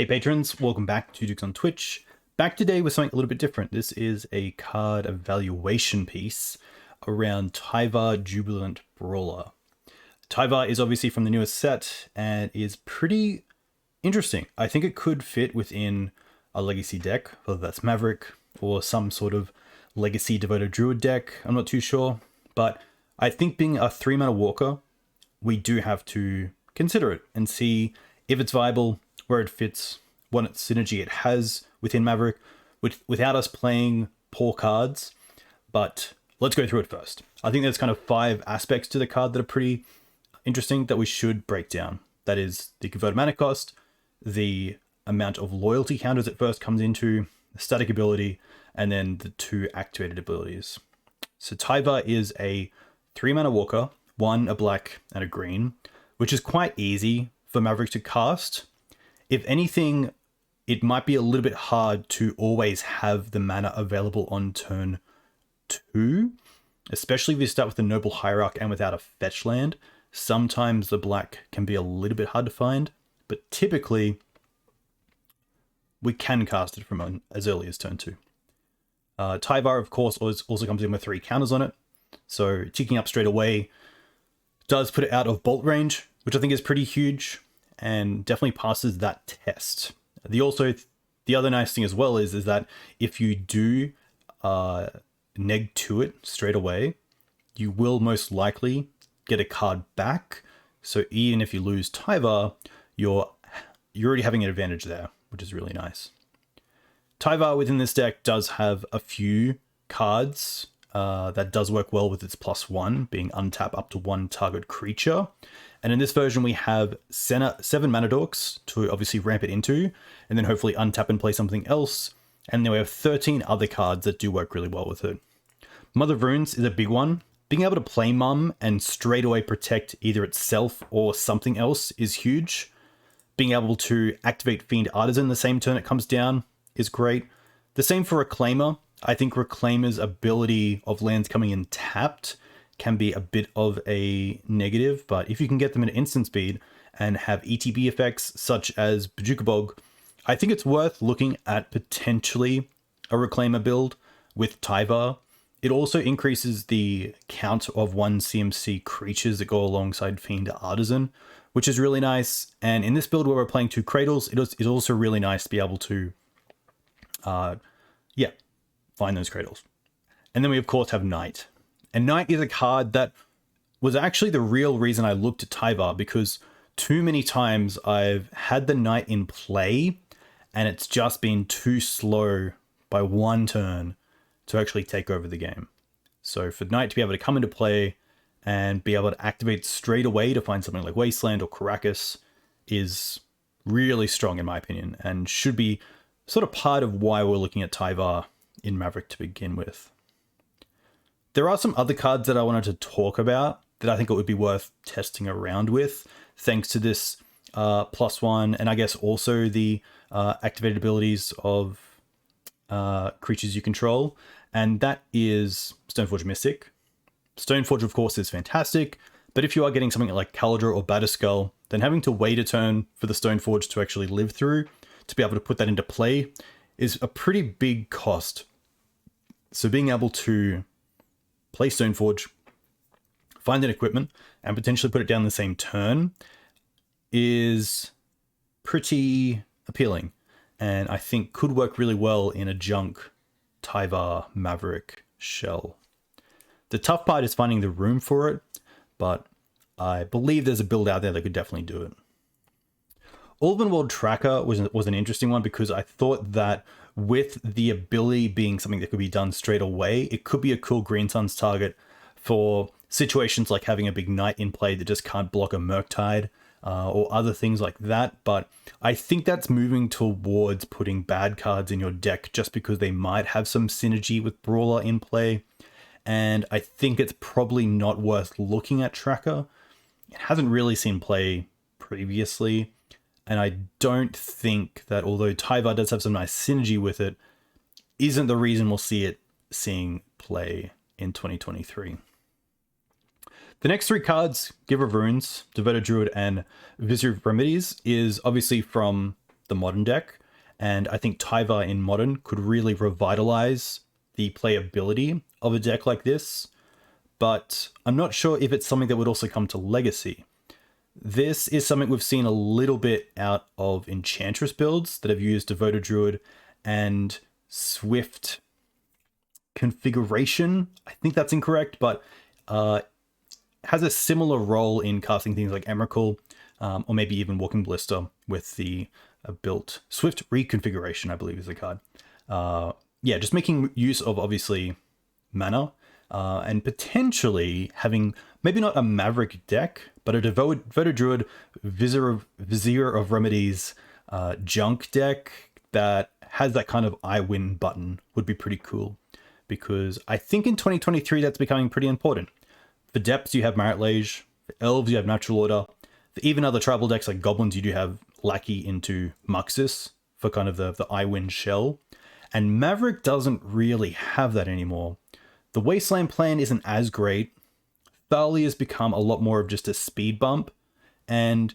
Hey patrons, welcome back to Dukes on Twitch. Back today with something a little bit different. This is a card evaluation piece around Tyvar Jubilant Brawler. Tyvar is obviously from the newest set and is pretty interesting. I think it could fit within a Legacy deck, whether that's Maverick or some sort of Legacy devoted Druid deck. I'm not too sure, but I think being a 3-mana walker, we do have to consider it and see if it's viable, where it fits, what synergy it has within Maverick, without us playing poor cards. But let's go through it first. I think there's kind of 5 aspects to the card that are pretty interesting that we should break down. That is the converted mana cost, the amount of loyalty counters it first comes into, the static ability, and then the 2 activated abilities. So Tyvar is a 3-mana walker, 1 a black and a green, which is quite easy for Maverick to cast. If anything, it might be a little bit hard to always have the mana available on turn 2, especially if you start with the Noble Hierarch and without a fetch land. Sometimes the black can be a little bit hard to find, but typically we can cast it from as early as turn 2. Tyvar, of course, also comes in with 3 counters on it, so ticking up straight away does put it out of bolt range, which I think is pretty huge and definitely passes that test. The other nice thing as well is that if you do neg to it straight away, you will most likely get a card back. So even if you lose Tyvar, you're already having an advantage there, which is really nice. Tyvar within this deck does have a few cards that does work well with its +1, being untap up to 1 target creature. And in this version, we have 7 mana dorks to obviously ramp it into, and then hopefully untap and play something else. And then we have 13 other cards that do work really well with it. Mother of Runes is a big one. Being able to play Mum and straight away protect either itself or something else is huge. Being able to activate Fiend Artisan the same turn it comes down is great. The same for Reclaimer. I think Reclaimer's ability of lands coming in tapped can be a bit of a negative, but if you can get them at instant speed and have ETB effects such as Bojuka Bog, I think it's worth looking at potentially a Reclaimer build with Tyvar. It also increases the count of 1 CMC creatures that go alongside Fiend Artisan, which is really nice. And in this build where we're playing 2 Cradles, it's also really nice to be able to find those Cradles. And then we of course have Knight. And Knight is a card that was actually the real reason I looked at Tyvar, because too many times I've had the Knight in play and it's just been too slow by 1 turn to actually take over the game. So for Knight to be able to come into play and be able to activate straight away to find something like Wasteland or Karakas is really strong in my opinion, and should be sort of part of why we're looking at Tyvar in Maverick to begin with. There are some other cards that I wanted to talk about that I think it would be worth testing around with, thanks to this +1, and I guess also the activated abilities of creatures you control, and that is Stoneforge Mystic. Stoneforge, of course, is fantastic, but if you are getting something like Kaladra or Batterskull, then having to wait a turn for the Stoneforge to actually live through, to be able to put that into play, is a pretty big cost. So being able to play Stoneforge, find an equipment, and potentially put it down the same turn is pretty appealing, and I think could work really well in a junk Tyvar Maverick shell. The tough part is finding the room for it, but I believe there's a build out there that could definitely do it. Ulven World Tracker was an interesting one, because I thought that with the ability being something that could be done straight away, it could be a cool Green Suns target for situations like having a big Knight in play that just can't block a Murktide or other things like that. But I think that's moving towards putting bad cards in your deck just because they might have some synergy with Brawler in play. And I think it's probably not worth looking at Tracker. It hasn't really seen play previously. And I don't think that, although Tyvar does have some nice synergy with it, isn't the reason we'll see it seeing play in 2023. The next 3 cards, Giver of Runes, Devoted Druid, and Vizier of Remedies, is obviously from the Modern deck. And I think Tyvar in Modern could really revitalize the playability of a deck like this. But I'm not sure if it's something that would also come to Legacy. This is something we've seen a little bit out of Enchantress builds that have used Devoted Druid and Swift configuration. I think that's incorrect, but has a similar role in casting things like Emrakul, or maybe even Walking Ballista with the built Swift reconfiguration, I believe is the card. Yeah, just making use of obviously mana, and potentially having maybe not a Maverick deck, but a Devoted Druid Vizier of Remedies junk deck that has that kind of I win button would be pretty cool. Because I think in 2023 that's becoming pretty important. For depths, you have Marit Lage. For elves, you have Natural Order. For even other tribal decks like goblins, you do have Lackey into Muxus for kind of the I win shell. And Maverick doesn't really have that anymore. The Wasteland plan isn't as great. Thalia has become a lot more of just a speed bump. And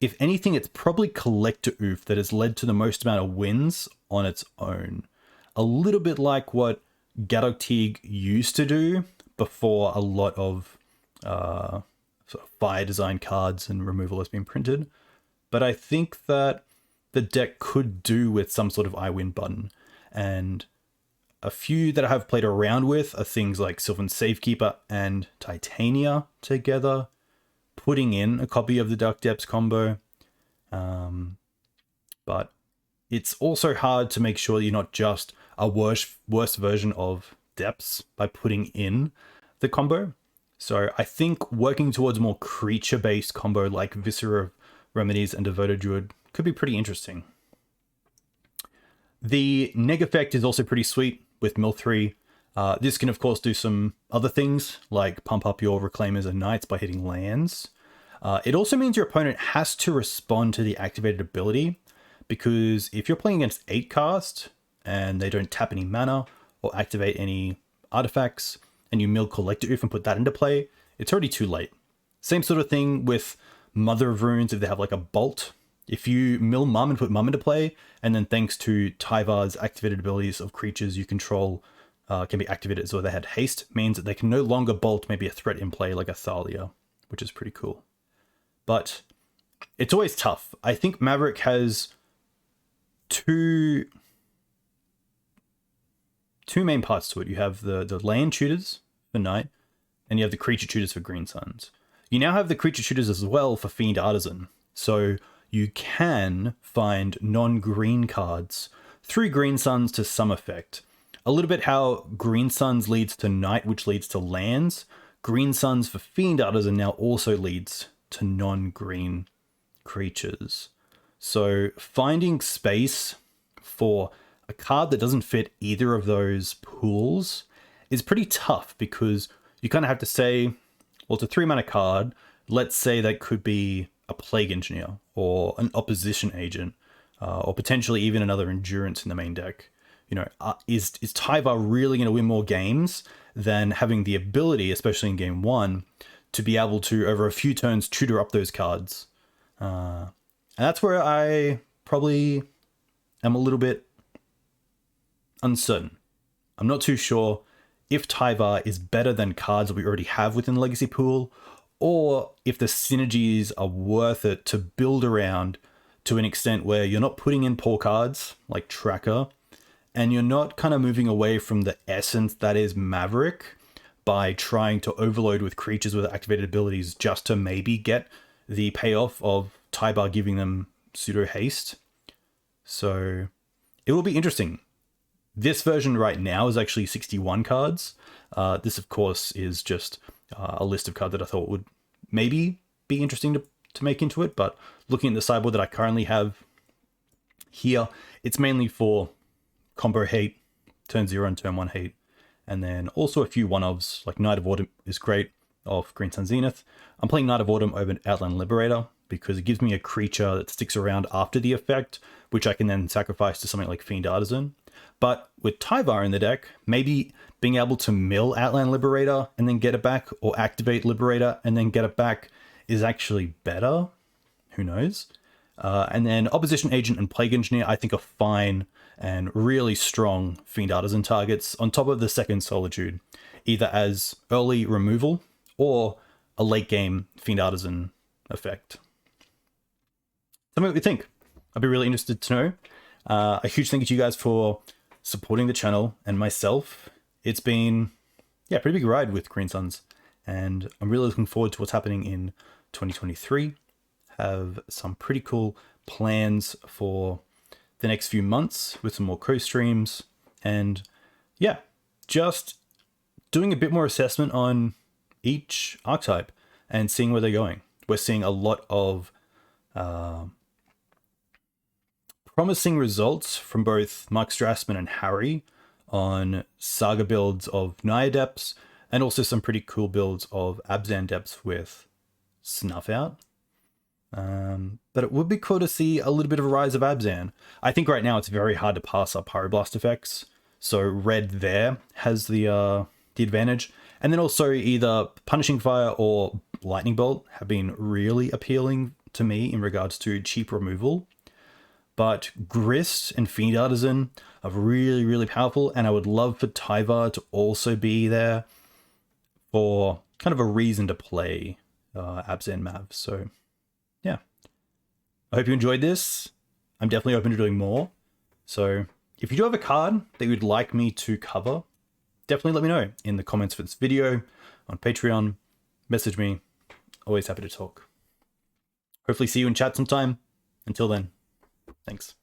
if anything, it's probably Collector Oof that has led to the most amount of wins on its own. A little bit like what Gaddock Teeg used to do before a lot of sort of fire design cards and removal has been printed. But I think that the deck could do with some sort of I win button. And a few that I have played around with are things like Sylvan Safekeeper and Titania together, putting in a copy of the Dark Depths combo. But it's also hard to make sure you're not just a worse version of Depths by putting in the combo. So I think working towards a more creature-based combo like Viscera of Remedies and Devoted Druid could be pretty interesting. The neg effect is also pretty sweet with Mill 3. This can of course do some other things like pump up your Reclaimers and Knights by hitting lands. It also means your opponent has to respond to the activated ability, because if you're playing against 8 cast and they don't tap any mana or activate any artifacts, and you mill Collector Oof and put that into play, it's already too late. Same sort of thing with Mother of Runes if they have like a Bolt. If you mill Mum and put Mum into play, and then thanks to Tyvar's activated abilities of creatures you control can be activated as though they had haste, means that they can no longer Bolt maybe a threat in play like a Thalia, which is pretty cool. But it's always tough. I think Maverick has two main parts to it. You have the land tutors for Knight, and you have the creature tutors for Green Suns. You now have the creature tutors as well for Fiend Artisan. So you can find non-green cards through Green Suns to some effect. A little bit how Green Suns leads to Knight, which leads to lands. Green Suns for Fiend Artisan now also leads to non-green creatures. So finding space for a card that doesn't fit either of those pools is pretty tough, because you kind of have to say, well, it's a 3-mana card. Let's say that could be a Plague Engineer or an Opposition Agent, or potentially even another Endurance in the main deck. You know, is Tyvar really going to win more games than having the ability, especially in game 1, to be able to, over a few turns, tutor up those cards? And that's where I probably am a little bit uncertain. I'm not too sure if Tyvar is better than cards that we already have within the Legacy pool, or if the synergies are worth it to build around to an extent where you're not putting in poor cards like Tracker, and you're not kind of moving away from the essence that is Maverick by trying to overload with creatures with activated abilities just to maybe get the payoff of Tyvar giving them pseudo haste. So it will be interesting. This version right now is actually 61 cards. This, of course, is just a list of cards that I thought would maybe be interesting to make into it. But looking at the sideboard that I currently have here, it's mainly for combo hate, turn 0 and turn 1 hate. And then also a few one-ofs, like Knight of Autumn is great off Green Sun Zenith. I'm playing Knight of Autumn over Outland Liberator because it gives me a creature that sticks around after the effect, which I can then sacrifice to something like Fiend Artisan. But with Tyvar in the deck, maybe being able to mill Outland Liberator and then get it back, or activate Liberator and then get it back, is actually better. Who knows? And then Opposition Agent and Plague Engineer, I think, are fine and really strong Fiend Artisan targets on top of the second Solitude, either as early removal or a late game Fiend Artisan effect. Tell me what you think. I'd be really interested to know. A huge thank you to you guys for supporting the channel and myself. It's been, yeah, a pretty big ride with Green Suns, and I'm really looking forward to what's happening in 2023. Have some pretty cool plans for the next few months with some more co-streams, and yeah, just doing a bit more assessment on each archetype and seeing where they're going. We're seeing a lot of promising results from both Mark Strassman and Harry on Saga builds of Naya depths, and also some pretty cool builds of Abzan depths with Snuff Out. But it would be cool to see a little bit of a rise of Abzan. I think right now it's very hard to pass up Pyroblast effects, so red there has the advantage. And then also either Punishing Fire or Lightning Bolt have been really appealing to me in regards to cheap removal. But Grist and Fiend Artisan are really, really powerful, and I would love for Tyvar to also be there for kind of a reason to play Abzan Mav. So yeah, I hope you enjoyed this. I'm definitely open to doing more. So if you do have a card that you'd like me to cover, definitely let me know in the comments for this video, on Patreon, message me. Always happy to talk. Hopefully see you in chat sometime. Until then, thanks.